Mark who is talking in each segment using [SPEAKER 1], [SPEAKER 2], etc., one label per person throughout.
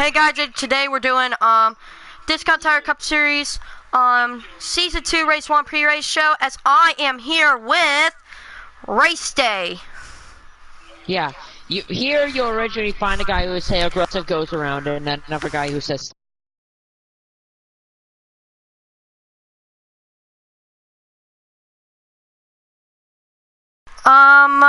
[SPEAKER 1] Hey guys, today we're doing Discount Tire Cup Series Season 2 Race 1 pre-race show, as I am here with Race Day.
[SPEAKER 2] Yeah, you'll originally find a guy who would say aggressive goes around, and then another guy who says...
[SPEAKER 1] Alright.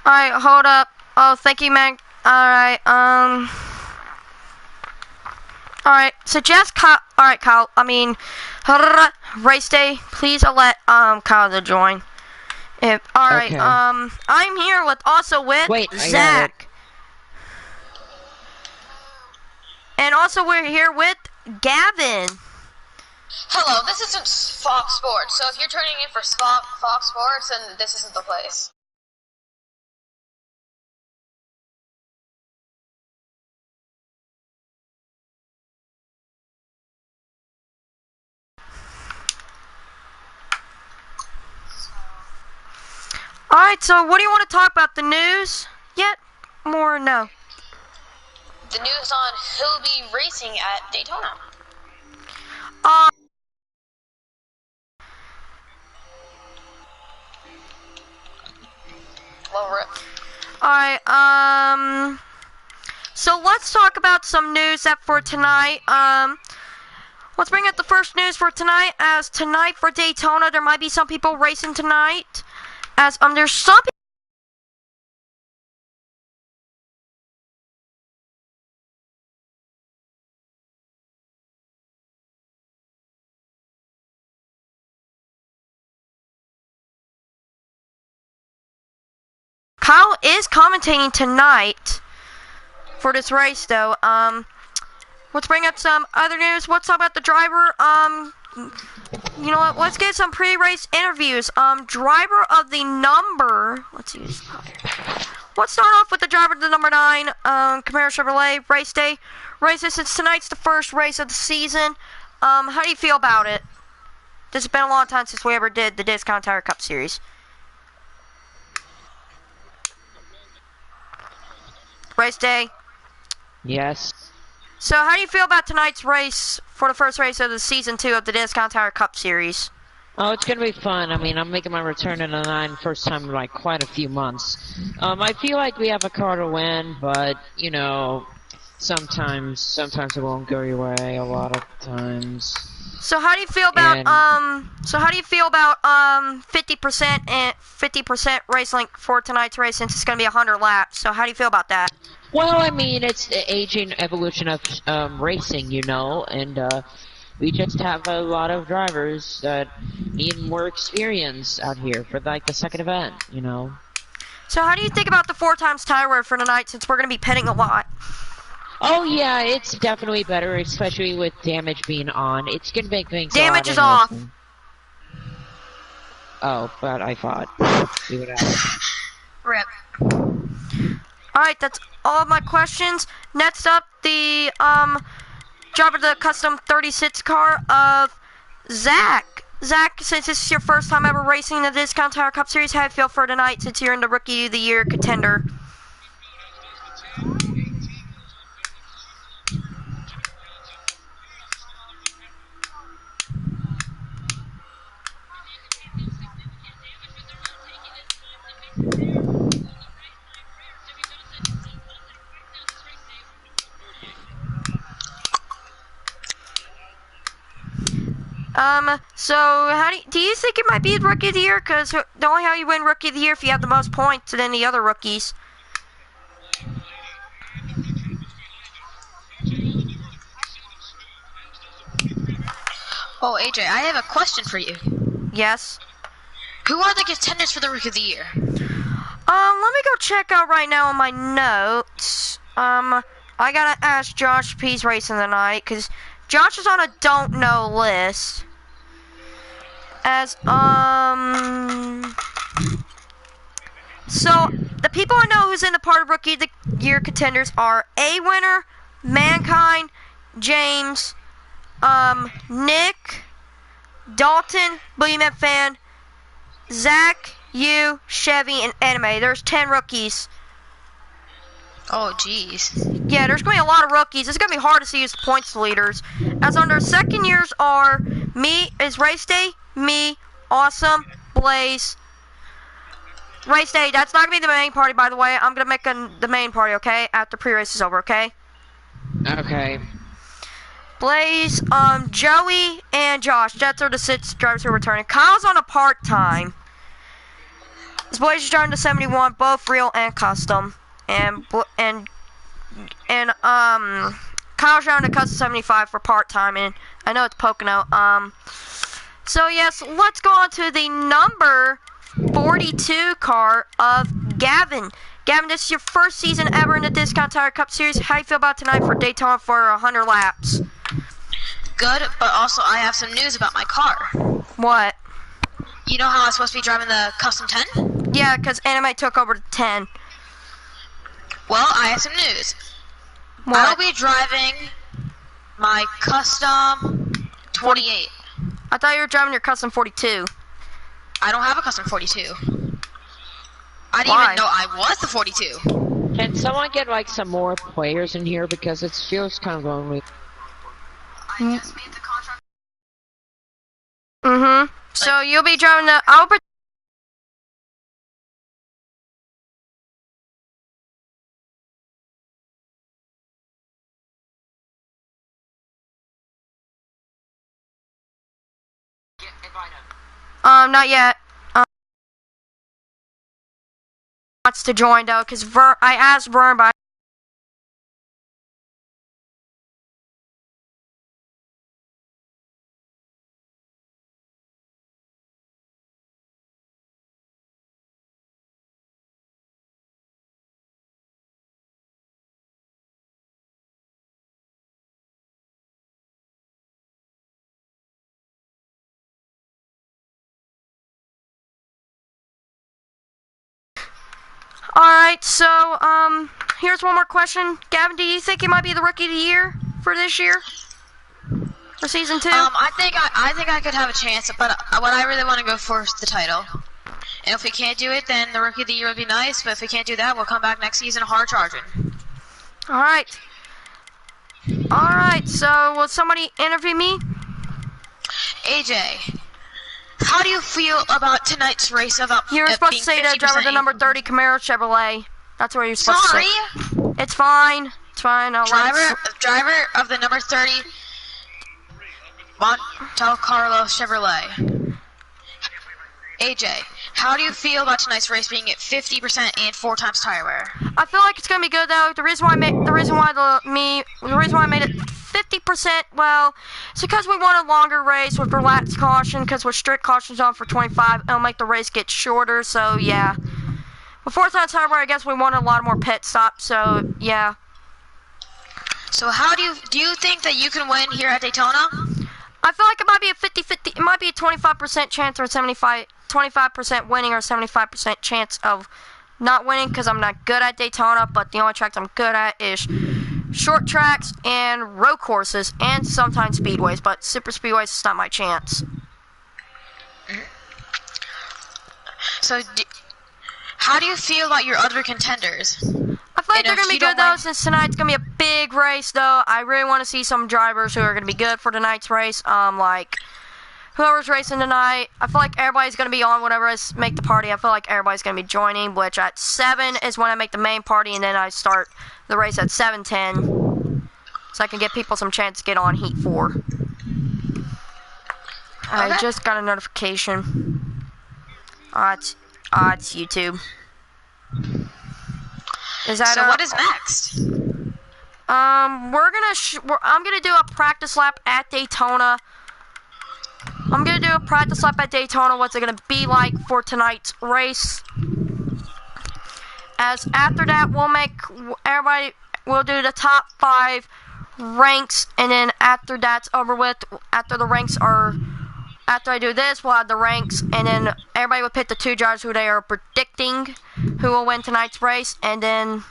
[SPEAKER 1] Alright, hold up. Oh, thank you, man. Alright, alright, so just Kyle, Race Day, please let, Kyle to join. Alright,
[SPEAKER 2] Okay.
[SPEAKER 1] I'm here with Zach. And also we're here with Gavin.
[SPEAKER 3] Hello, this isn't Fox Sports, so if you're turning in for Fox Sports, then this isn't the place.
[SPEAKER 1] Alright, so what do you want to talk about? The news yet? More no?
[SPEAKER 3] The news on who'll be racing at Daytona. Well, rip.
[SPEAKER 1] Alright, so let's talk about some news that for tonight. Let's bring up the first news for tonight, as tonight for Daytona, there might be some people racing tonight. As, there's some people Kyle is commentating tonight for this race, though. Let's bring up some other news. Let's talk about the driver. You know what? Let's get some pre-race interviews. Driver of the number. Let's use. Let's start off with the driver of the number 9. Camaro Chevrolet Race Day. Races since tonight's the first race of the season. How do you feel about it? This has been a long time since we ever did the Discount Tire Cup Series. Race Day.
[SPEAKER 2] Yes.
[SPEAKER 1] So how do you feel about tonight's race for the first race of the Season 2 of the Discount Tire Cup Series?
[SPEAKER 2] Oh, it's gonna be fun. I mean, I'm making my return in the 9 first time in like quite a few months. I feel like we have a car to win, but you know, sometimes it won't go your way. A lot of times.
[SPEAKER 1] So how do you feel about 50% and 50% race length for tonight's race, since it's gonna be 100 laps? So how do you feel about that?
[SPEAKER 2] Well, I mean, it's the aging evolution of racing, you know, and we just have a lot of drivers that need more experience out here for like the second event, you know.
[SPEAKER 1] So how do you think about the 4 times tire wear for tonight, since we're gonna be pitting a lot?
[SPEAKER 2] Oh yeah, it's definitely better, especially with damage being on. It's gonna make things
[SPEAKER 1] damage is off.
[SPEAKER 2] Oh, but I thought. See what happens.
[SPEAKER 3] Rip.
[SPEAKER 1] Alright, that's all of my questions. Next up, the driver of the custom 36 car of Zach. Zach, since this is your first time ever racing the Discount Tire Cup Series, how do you feel for tonight, since you're in the Rookie of the Year contender? So how do you think it might be Rookie of the Year? Because the only how you win Rookie of the Year if you have the most points than the other rookies.
[SPEAKER 3] Oh, AJ, I have a question for you.
[SPEAKER 1] Yes.
[SPEAKER 3] Who are the contenders for the Rookie of the Year?
[SPEAKER 1] Let me go check out right now on my notes. I gotta ask Josh if he's racing tonight, because Josh is on a don't know list. As, so, the people I know who's in the part of Rookie of the Year contenders are A-Winner, Mankind, James, Nick, Dalton, Boogeyman Fan, Zach, you, Chevy, and Anime. There's 10 rookies.
[SPEAKER 3] Oh, jeez.
[SPEAKER 1] Yeah, there's going to be a lot of rookies. It's going to be hard to see as points leaders. As on their second years are me, is Race Day, me, Awesome, Blaze. Race Day, that's not going to be the main party, by the way. I'm going to make the main party, okay? After pre-race is over, okay?
[SPEAKER 2] Okay.
[SPEAKER 1] Blaze, Joey, and Josh. That's are the 6 drivers who are returning. Kyle's on a part-time. Blaze is driving to 71, both real and custom. And Kyle's driving to custom 75 for part-time, and I know it's Pocono. So yes, let's go on to the number 42 car of Gavin. Gavin, this is your first season ever in the Discount Tire Cup Series. How do you feel about tonight for Daytona for 100 laps?
[SPEAKER 3] Good, but also I have some news about my car.
[SPEAKER 1] What?
[SPEAKER 3] You know how I was supposed to be driving the Custom 10?
[SPEAKER 1] Yeah, because Anime took over the 10.
[SPEAKER 3] Well, I have some news.
[SPEAKER 1] What?
[SPEAKER 3] I'll be driving my Custom 28.
[SPEAKER 1] I thought you were driving your Custom 42.
[SPEAKER 3] I don't have a Custom 42. I didn't
[SPEAKER 1] Why?
[SPEAKER 3] even know I was the 42.
[SPEAKER 2] Can someone get like some more players in here because it feels kind of lonely.
[SPEAKER 3] I just made the contract.
[SPEAKER 1] Mm-hmm. So you'll be driving the not yet. Wants to join though, because I asked Vern, but alright, so, here's one more question. Gavin, do you think you might be the Rookie of the Year for this year? For Season 2?
[SPEAKER 3] I think I could have a chance, but what I really want to go for is the title. And if we can't do it, then the Rookie of the Year would be nice, but if we can't do that, we'll come back next season hard charging.
[SPEAKER 1] Alright. Alright, so will somebody interview me?
[SPEAKER 3] AJ, how do you feel about tonight's race about
[SPEAKER 1] You were supposed to say the driver of the number 30 Camaro Chevrolet. That's what you're supposed to say. It's fine. It's fine.
[SPEAKER 3] Driver of the number 30 Monte Carlo Chevrolet. AJ, how do you feel about tonight's race being at 50% and 4 times tire wear?
[SPEAKER 1] I feel like it's gonna be good though. The reason why I made it 50%, well, it's because we want a longer race with relaxed caution. Because with strict cautions on for 25, it'll make the race get shorter. So yeah, with 4 times tire wear, I guess we wanted a lot more pit stops. So yeah.
[SPEAKER 3] So how do you think that you can win here at Daytona?
[SPEAKER 1] I feel like it might be a 50-50. It might be a 25% chance or 25% winning or 75% chance of not winning because I'm not good at Daytona, but the only tracks I'm good at is short tracks and road courses and sometimes speedways, but super speedways is not my chance.
[SPEAKER 3] So how do you feel about your other contenders?
[SPEAKER 1] I feel like they're going to be good though, since tonight's going to be a big race though. I really want to see some drivers who are going to be good for tonight's race. Like whoever's racing tonight, I feel like everybody's going to be on whenever I make the party. I feel like everybody's going to be joining, which at 7 is when I make the main party, and then I start the race at 7:10, so I can get people some chance to get on Heat 4. Okay. I just got a notification. It's YouTube. Is that
[SPEAKER 3] so what is next?
[SPEAKER 1] I'm gonna do a practice lap at Daytona. What's it gonna be like for tonight's race? As after that, we'll do the top 5 ranks, and then after that's over with, after I do this, we'll have the ranks, and then everybody will pick the 2 drivers who they are predicting who will win tonight's race, and then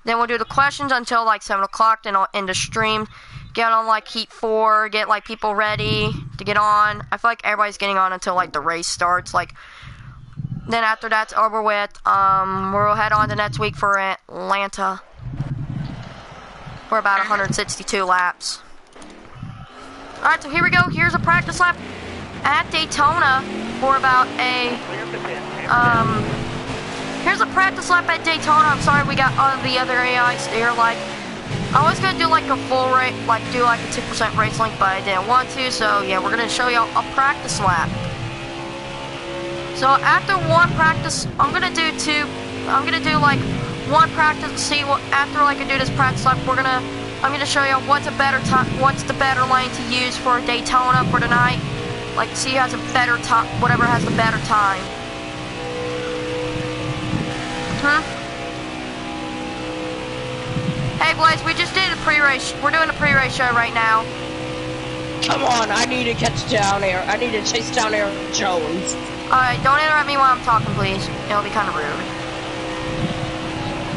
[SPEAKER 1] we'll do the questions until like 7 o'clock, then I'll end the stream. get on like heat 4, get like people ready to get on. I feel like everybody's getting on until like the race starts. Like then after that's over with, we'll head on to next week for Atlanta for about 162 laps. All right, so here we go. Here's a practice lap at Daytona for about a Here's a practice lap at Daytona. I'm sorry we got all the other AIs there. Like, I was gonna do like a full race, like do like a 2% race link, but I didn't want to. So yeah, we're gonna show y'all a practice lap. So after one practice, I'm gonna do like one practice to see what after like I do this practice lap. I'm gonna show you what's the better lane to use for Daytona for tonight. Like see who has a better time, whatever has the better time. Hey Blaze, we just did a pre-race. We're doing a pre-race show right now.
[SPEAKER 4] Come on, I need to catch down air. I need to chase down Aaron Jones.
[SPEAKER 1] Alright, don't interrupt me while I'm talking, please. It'll be kind of rude.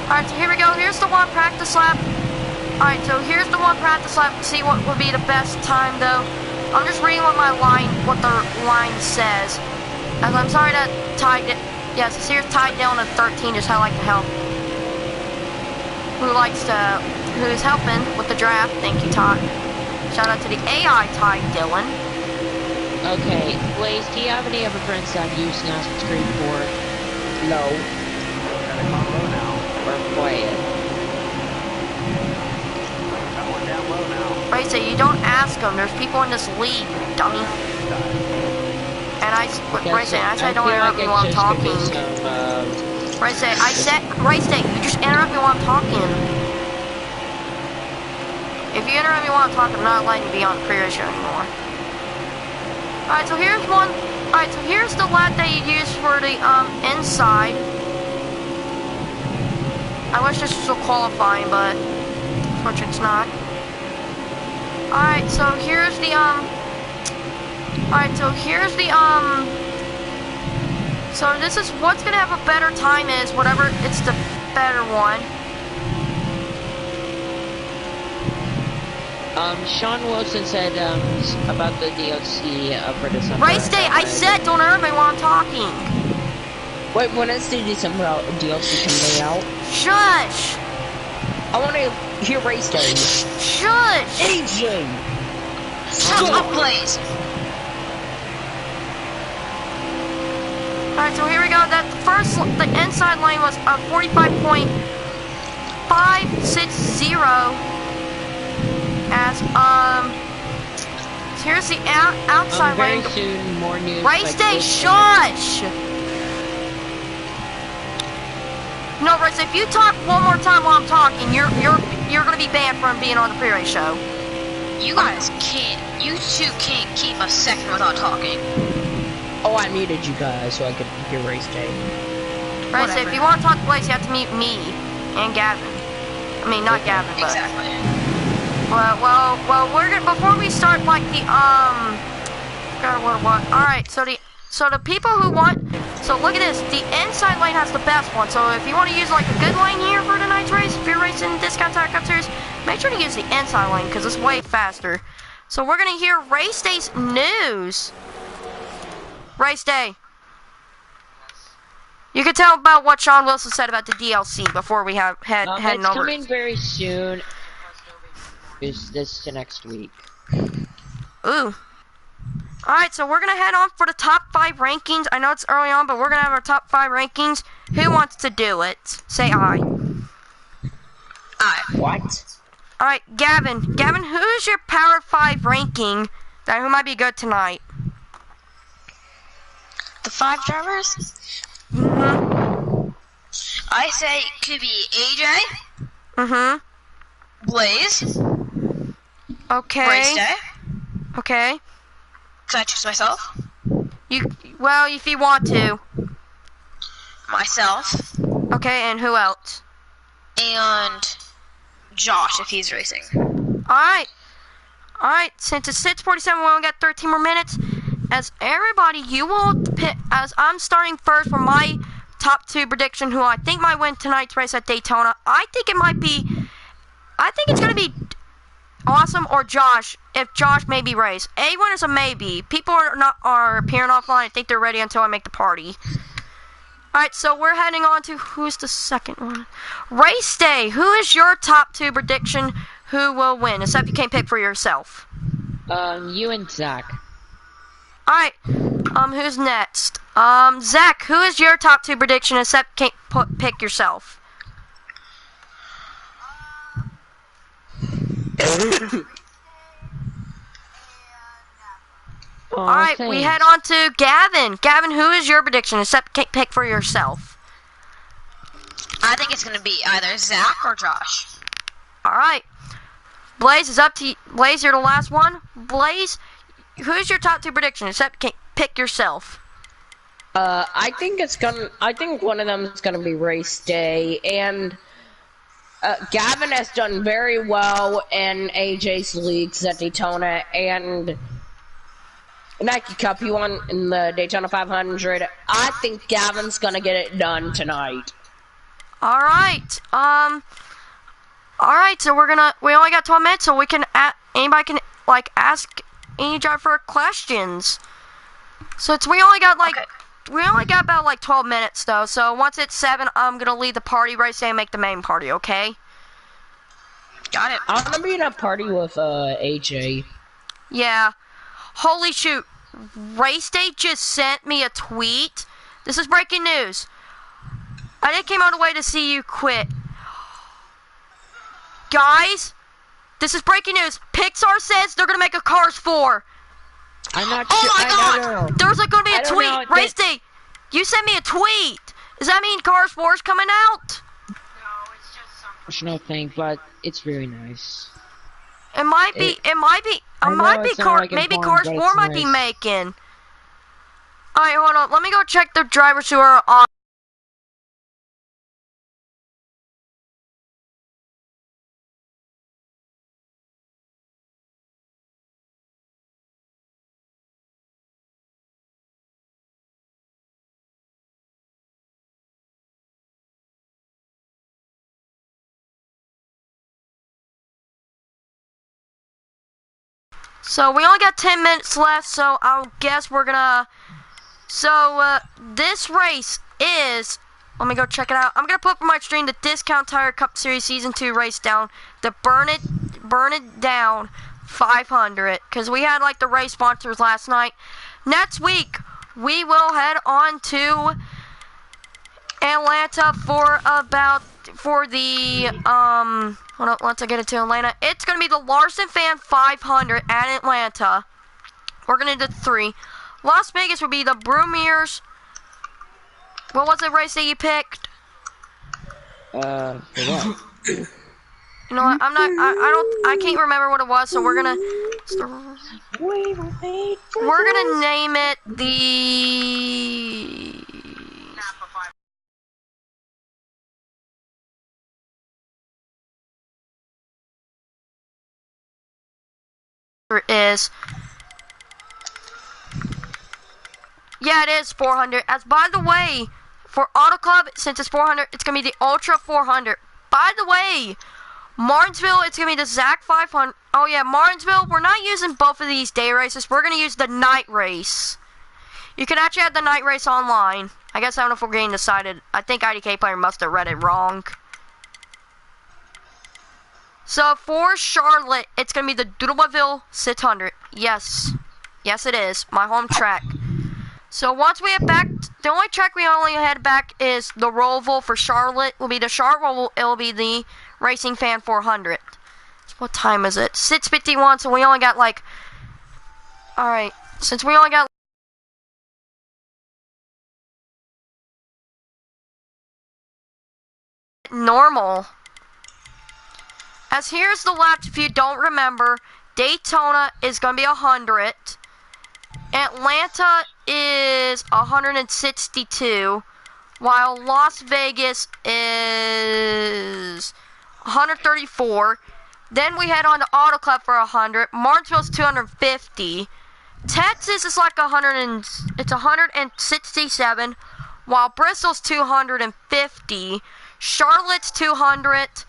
[SPEAKER 1] Alright, so here we go. Here's the one practice lap. Alright, so here's the one practice lap. See what would be the best time, though. I'm just reading what the line says. As I'm sorry that tied it. Yes, this here's tied down to 13. Just how I like to help. Who's helping with the draft? Thank you, Todd. Shout out to the AI Ty Dylan.
[SPEAKER 2] Okay, Blaze, do you have any other friends that use Nascar for
[SPEAKER 4] No.
[SPEAKER 2] or play it?
[SPEAKER 1] Right, so you don't ask them. There's people in this league, dummy. And I said don't interrupt me while I'm talking. Right, say you just interrupt me while I'm talking. If you interrupt me while I'm talking, I'm not letting you be on the pre-race show anymore. Alright, so here's one. Alright, so here's the lap that you use for the inside. I wish this was a qualifying, but unfortunately it's not. Alright, so here's the so this is what's gonna have a better time is whatever it's the better one.
[SPEAKER 2] Sean Wilson said about the DLC for December.
[SPEAKER 1] Race day, I said don't interrupt me while I'm talking.
[SPEAKER 4] Wait, when is the December DLC coming out?
[SPEAKER 1] Shush!
[SPEAKER 4] I want to hear race day.
[SPEAKER 1] Shush!
[SPEAKER 4] AJ!
[SPEAKER 3] Shut up, Blaze!
[SPEAKER 1] Alright, so here we go. The inside lane was 45.560. As so here's the outside lane.
[SPEAKER 2] Very soon, more news.
[SPEAKER 1] Race day, shush! No, Race, if you talk one more time while I'm talking, you're gonna be banned from being on the pre-race show.
[SPEAKER 3] You guys can't. You two can't keep a second without talking.
[SPEAKER 4] Oh, I muted you guys so I could hear race day.
[SPEAKER 1] Right, so if you want to talk to Blaze, you have to meet me and Gavin. I mean, not Gavin, but...
[SPEAKER 3] Exactly.
[SPEAKER 1] Well, we're gonna, before we start, like, the, alright, so the people who want, so look at this, the inside lane has the best one, so if you want to use, like, a good lane here for tonight's race, if you're racing Discount Tire Cup Series, make sure to use the inside lane, because it's way faster. So we're gonna hear Race Day's news. Race day. You can tell about what Sean Wilson said about the DLC before we heading over.
[SPEAKER 2] It's coming very soon. Is this to next week?
[SPEAKER 1] Ooh. Alright, so we're gonna head on for the top 5 rankings. I know it's early on, but we're gonna have our top 5 rankings. Who wants to do it? Say aye.
[SPEAKER 3] Aye.
[SPEAKER 4] What?
[SPEAKER 1] Alright, Gavin. Gavin, who's your Power 5 ranking who might be good tonight?
[SPEAKER 3] The 5 drivers?
[SPEAKER 1] Mm-hmm.
[SPEAKER 3] I say it could be AJ.
[SPEAKER 1] Mm-hmm.
[SPEAKER 3] Blaze.
[SPEAKER 1] Okay.
[SPEAKER 3] Race day.
[SPEAKER 1] Okay.
[SPEAKER 3] Can I choose myself?
[SPEAKER 1] Well, if you want to.
[SPEAKER 3] Myself.
[SPEAKER 1] Okay, and who else?
[SPEAKER 3] And Josh, if he's racing.
[SPEAKER 1] Alright. Alright, since it's 6:47, we only got 13 more minutes. As everybody, you will pick, as I'm starting first for my top 2 prediction, who I think might win tonight's race at Daytona. I think it's going to be Awesome or Josh, if Josh maybe race. A1 is a maybe. People are appearing offline. I think they're ready until I make the party. Alright, so we're heading on to who's the second one. Race day. Who is your top 2 prediction who will win? Except you can't pick for yourself.
[SPEAKER 2] You and Zach.
[SPEAKER 1] Alright, who's next? Zach, who is your top 2 prediction except can't pick yourself? Alright, we head on to Gavin. Gavin, who is your prediction except can't pick for yourself?
[SPEAKER 3] I think it's gonna be either Zach or Josh.
[SPEAKER 1] Alright. Blaze is up to you. Blaze, you're the last one. Blaze, who's your top 2 prediction except can't pick yourself?
[SPEAKER 4] I think one of them is gonna be race day, and Gavin has done very well in AJ's leagues at Daytona and Nike Cup. He won in the Daytona 500. I think Gavin's gonna get it done tonight.
[SPEAKER 1] Alright, alright, so we only got 12 minutes, so we can, anybody can, like, ask any driver questions. So we only got, like, we only got about, like, 12 minutes, though, so once it's 7, I'm gonna leave the party race day and make the main party, okay?
[SPEAKER 3] Got it.
[SPEAKER 4] I'm gonna be in a party with, AJ.
[SPEAKER 1] Yeah. Holy shoot. Race day just sent me a tweet. This is breaking news. I didn't came all the way to see you quit. Guys, this is breaking news. Pixar says they're gonna make a Cars 4.
[SPEAKER 2] I'm not
[SPEAKER 3] Oh
[SPEAKER 2] sure.
[SPEAKER 3] my God!
[SPEAKER 2] Know.
[SPEAKER 1] There's like gonna be a
[SPEAKER 2] I don't know,
[SPEAKER 1] tweet. Race day. You sent me a tweet. Does that mean Cars 4 is coming out?
[SPEAKER 2] Personal thing, but it's very nice.
[SPEAKER 1] It might be. It might be. Maybe Cars 4 might be making. All right, hold on. Let me go check the drivers who are on. So we only got 10 minutes left, so I'll guess we're gonna... So, this race is... Let me go check it out. I'm gonna put for my stream the Discount Tire Cup Series Season 2 race down. The Burn It Down 500. Because we had, like, the race sponsors last night. Next week, we will head on to Atlanta for the, hold on, once I get it to Atlanta. It's going to be the Larson Fan 500 at Atlanta. We're going to do 3. Las Vegas would be the Brewmers. What was the race that you picked?
[SPEAKER 2] For what?
[SPEAKER 1] You know what, I can't remember what it was, so we're going to name it the... is, yeah, it is 400. As by the way, for Auto Club, since it's 400, it's gonna be the Ultra 400. By the way, Martinsville, it's gonna be the Zach 500. Oh yeah, Martinsville, we're not using both of these day races. We're gonna use the night race. You can actually have the night race online. I guess I don't know if we're getting decided. I think IDK player must have read it wrong. So for Charlotte, it's going to be the Doodleville 600. Yes. Yes, it is. My home track. So once we head back, the only track we only head back is the Roval for Charlotte. Will be the Charlotte Roval. It will be the Racing Fan 400. What time is it? 6:51, so we only got like... Alright. Since we only got... normal... As here's the laps, if you don't remember, Daytona is going to be 100. Atlanta is 162. While Las Vegas is 134. Then we head on to Auto Club for 100. Martinsville's 250. Texas is like 167. While Bristol's 250. Charlotte's 200.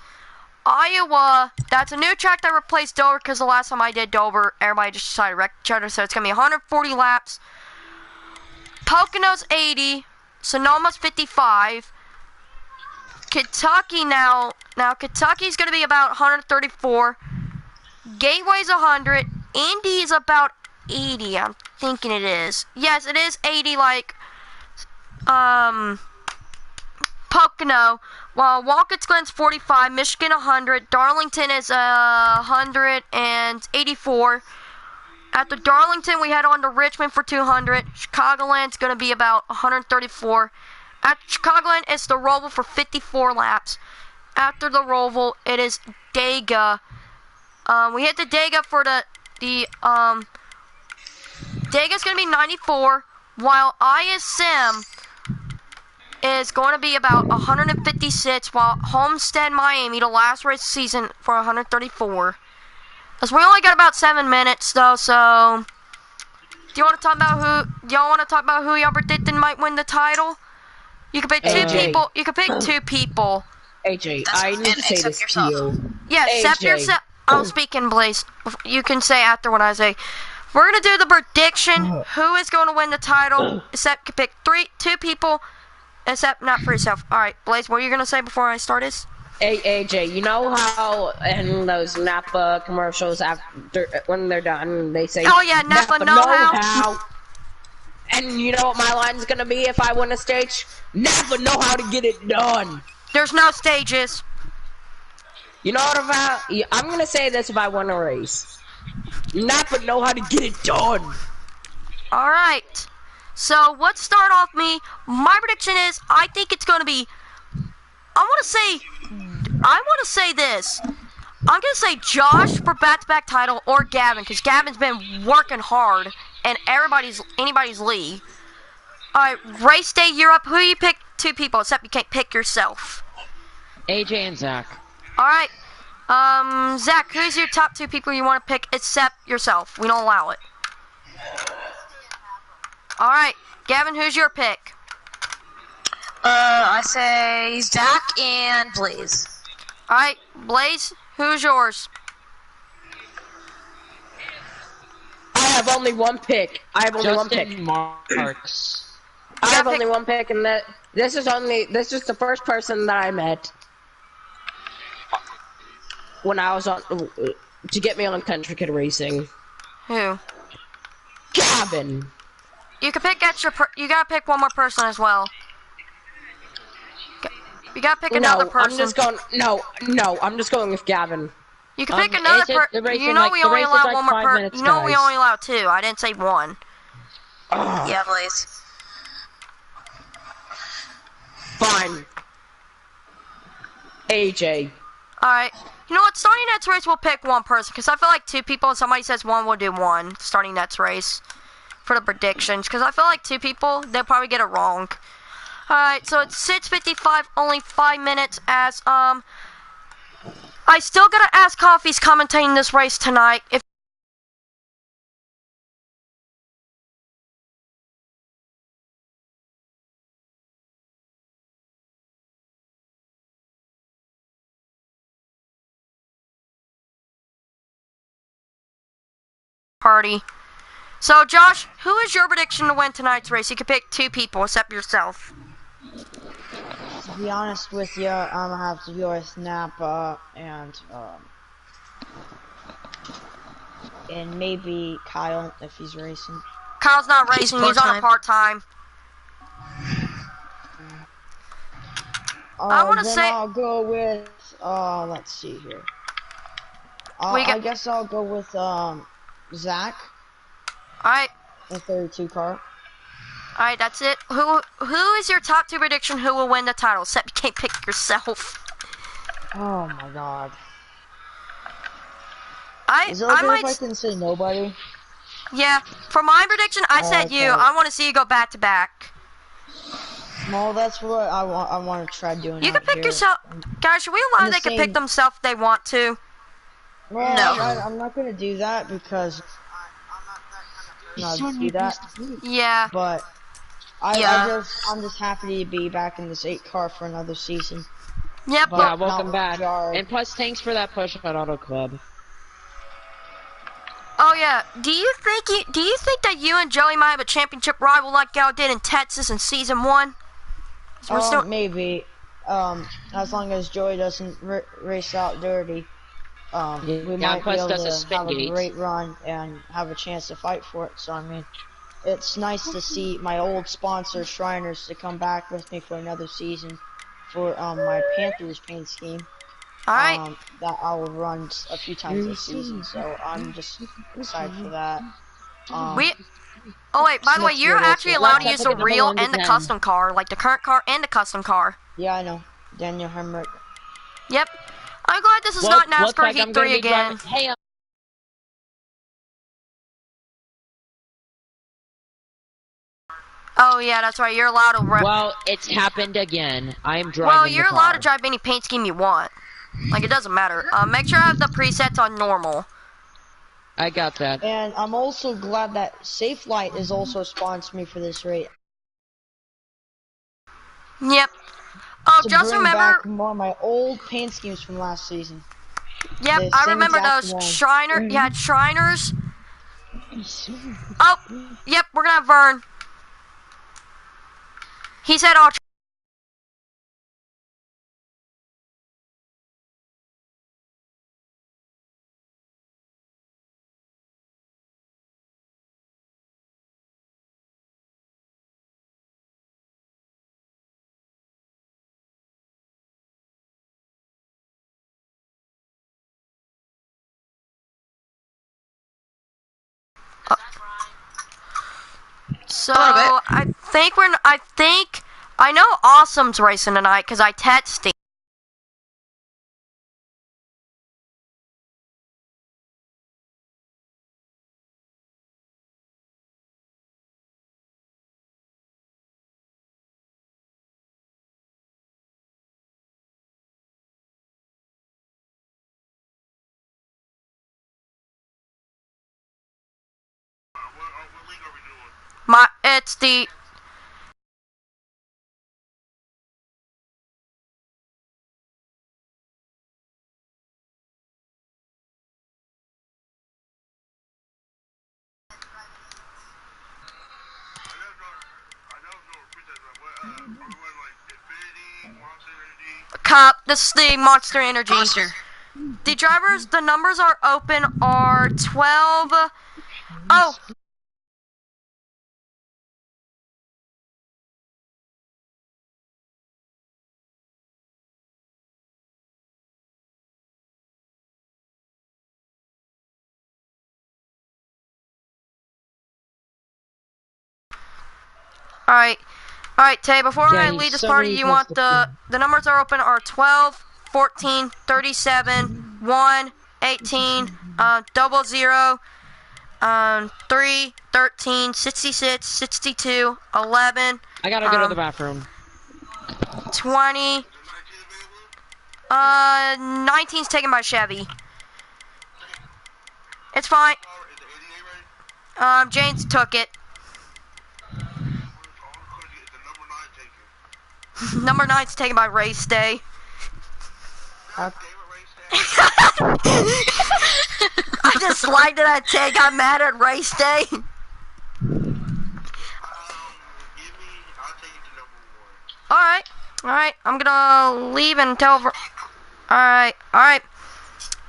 [SPEAKER 1] Iowa, that's a new track that replaced Dover because the last time I did Dover, everybody just decided to wreck each other, so it's going to be 140 laps. Pocono's 80, Sonoma's 55. Kentucky now Kentucky's going to be about 134. Gateway's 100. Indy's about 80, I'm thinking it is. Yes, it is 80 like Pocono. Well, Watkins Glen's 45, Michigan 100, Darlington is 184. After Darlington, we head on to Richmond for 200. Chicagoland's going to be about 134. After Chicagoland, it's the Roval for 54 laps. After the Roval, it is Dega. We hit the Dega for the Dega's going to be 94, while ISM is going to be about 156, while Homestead Miami, the last race of the season, for 134. As we only got about 7 minutes though, so do y'all want to talk about who y'all predicted might win the title? You can pick two people. You can pick two people.
[SPEAKER 4] AJ, I need to say this to you.
[SPEAKER 1] Yeah, except yourself. I'm speaking, Blaze. You can say after what I say. We're gonna do the prediction. Who is going to win the title? Except you can pick two people. Except not for yourself. Alright, Blaze, what are you going to say before I start this?
[SPEAKER 4] Hey, AJ, you know how in those Napa commercials, after when they're done, they say,
[SPEAKER 1] oh yeah, Napa know-how.
[SPEAKER 4] And you know what my line's going to be if I win a stage? Napa know how to get it done.
[SPEAKER 1] There's no stages.
[SPEAKER 4] You know what I'm going to say this if I win a race. Napa know how to get it done.
[SPEAKER 1] Alright. So let's start off my prediction is I think it's gonna be I wanna say this. I'm gonna say Josh for back-to-back title or Gavin, because Gavin's been working hard in anybody's league. Alright, race day, you're up. Who you pick two people, except you can't pick yourself.
[SPEAKER 2] AJ and Zach.
[SPEAKER 1] Alright. Zach, who's your top two people you wanna pick except yourself? We don't allow it. Alright, Gavin, who's your pick?
[SPEAKER 3] I say Zach and Blaze.
[SPEAKER 1] Alright, Blaze, who's yours?
[SPEAKER 4] I have only one pick.
[SPEAKER 2] Marks.
[SPEAKER 4] I have only one pick, and this is the first person that I met when I was on to get me on Country Kid Racing.
[SPEAKER 1] Who?
[SPEAKER 4] Gavin.
[SPEAKER 1] You can pick you gotta pick one more person as well. You gotta pick another person.
[SPEAKER 4] I'm just going with Gavin.
[SPEAKER 1] You can pick another person. You know we only allow one more person. You know we only allow two. I didn't say one.
[SPEAKER 3] Yeah, Blaze.
[SPEAKER 4] Fine. AJ.
[SPEAKER 1] Alright. You know what? Starting Nets race, we'll pick one person, because I feel like two people, and somebody says one, we'll do one. Starting Nets race. For the predictions, because I feel like two people, they'll probably get it wrong. Alright, so it's 6:55, only 5 minutes, as, I still gotta ask Coffee's commentating this race tonight, if party. So, Josh, who is your prediction to win tonight's race? You can pick two people, except yourself.
[SPEAKER 5] To be honest with you, I'm gonna have to go with Napa and maybe Kyle if he's racing.
[SPEAKER 1] Kyle's not racing, he's on a part-time. I want to say
[SPEAKER 5] I'll go with, let's see here. I guess I'll go with, Zach.
[SPEAKER 1] Alright.
[SPEAKER 5] The 32 car.
[SPEAKER 1] Alright, that's it. Who is your top two prediction who will win the title? Except you can't pick yourself.
[SPEAKER 5] Oh my god.
[SPEAKER 1] Is
[SPEAKER 5] it okay if I can say nobody?
[SPEAKER 1] Yeah. For my prediction, I said
[SPEAKER 5] okay.
[SPEAKER 1] you. I want to see you go back to back.
[SPEAKER 5] Well, that's what I want to try doing.
[SPEAKER 1] You can pick yourself. Guys, should we allow they can pick themselves if they want to?
[SPEAKER 5] Well,
[SPEAKER 3] no.
[SPEAKER 5] I'm not gonna do that because do that.
[SPEAKER 1] Yeah.
[SPEAKER 5] But I'm just happy to be back in this 8 car for another season.
[SPEAKER 1] Yep.
[SPEAKER 5] But
[SPEAKER 2] Yeah,
[SPEAKER 5] not
[SPEAKER 2] welcome
[SPEAKER 5] with
[SPEAKER 2] back.
[SPEAKER 5] Jard.
[SPEAKER 2] And plus, thanks for that push at Auto Club.
[SPEAKER 1] Oh yeah. Do you think that you and Joey might have a championship rival like y'all did in Texas in season 1?
[SPEAKER 5] Maybe. As long as Joey doesn't race out dirty, we
[SPEAKER 2] Yeah,
[SPEAKER 5] might be
[SPEAKER 2] plus
[SPEAKER 5] able
[SPEAKER 2] does a
[SPEAKER 5] to
[SPEAKER 2] spin
[SPEAKER 5] have a
[SPEAKER 2] gate.
[SPEAKER 5] great run and have a chance to fight for it. So I mean, it's nice to see my old sponsor Shriners to come back with me for another season for my Panthers paint scheme.
[SPEAKER 1] All right.
[SPEAKER 5] That I will run a few times this season. So I'm just excited for that.
[SPEAKER 1] We. Oh wait. By the way, you're
[SPEAKER 5] Smithfield
[SPEAKER 1] actually
[SPEAKER 5] also
[SPEAKER 1] allowed
[SPEAKER 2] Let's
[SPEAKER 1] to
[SPEAKER 5] has
[SPEAKER 1] use
[SPEAKER 2] up
[SPEAKER 1] the
[SPEAKER 2] at the
[SPEAKER 1] real
[SPEAKER 2] 1 to
[SPEAKER 1] and the
[SPEAKER 2] 10.
[SPEAKER 1] custom car, like the current car and the custom car.
[SPEAKER 5] Yeah, I know. Daniel Hemrick.
[SPEAKER 1] Yep. I'm glad this is
[SPEAKER 2] Well,
[SPEAKER 1] not
[SPEAKER 2] looks
[SPEAKER 1] NASCAR
[SPEAKER 2] like
[SPEAKER 1] Heat
[SPEAKER 2] I'm gonna
[SPEAKER 1] 3
[SPEAKER 2] be driving.
[SPEAKER 1] again.
[SPEAKER 2] Hey,
[SPEAKER 1] Oh yeah, that's right. You're allowed to.
[SPEAKER 2] well, it's happened again. I am driving
[SPEAKER 1] Well,
[SPEAKER 2] the
[SPEAKER 1] you're
[SPEAKER 2] car.
[SPEAKER 1] allowed to drive any paint scheme you want. Like it doesn't matter. Make sure I have the presets on normal.
[SPEAKER 2] I got that.
[SPEAKER 5] And I'm also glad that Safe Light is also sponsoring me for this race.
[SPEAKER 1] Yep. Oh,
[SPEAKER 5] To
[SPEAKER 1] just
[SPEAKER 5] bring
[SPEAKER 1] remember.
[SPEAKER 5] back more of my old paint schemes from last season.
[SPEAKER 1] Yep,
[SPEAKER 5] The
[SPEAKER 1] I
[SPEAKER 5] same
[SPEAKER 1] remember
[SPEAKER 5] exact
[SPEAKER 1] those
[SPEAKER 5] one.
[SPEAKER 1] Shriner. Yeah, Shriners. Oh, yep. We're gonna have Vern. He said, "Oh." So
[SPEAKER 3] A little bit.
[SPEAKER 1] I know Awesome's racing tonight because I texted him. It's the. Cup. This is the Monster Energy.
[SPEAKER 3] Monster.
[SPEAKER 1] The numbers are open are 12. Oh. Alright. Alright, Tay, before
[SPEAKER 2] Yeah,
[SPEAKER 1] I
[SPEAKER 2] he's
[SPEAKER 1] leave this
[SPEAKER 2] so
[SPEAKER 1] party,
[SPEAKER 2] many
[SPEAKER 1] you
[SPEAKER 2] times
[SPEAKER 1] want the numbers are open are 12, 14, 37, 1, 18, 00, 3, 13, 66, 62, 11,
[SPEAKER 2] I gotta go to the bathroom.
[SPEAKER 1] 20, 19's taken by Chevy. It's fine. James took it. Number 9's taken by Race Day. I just liked that Tay got mad at Race Day. Alright. Alright. I'm gonna leave and tell. Alright. Alright.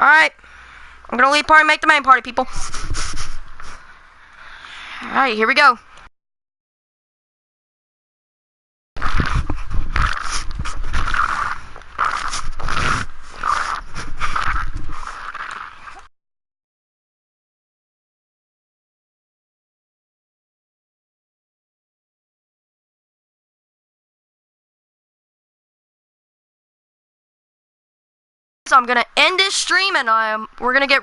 [SPEAKER 1] Alright. I'm gonna leave party, make the main party, people. Alright, here we go. So I'm gonna end this stream and we're gonna get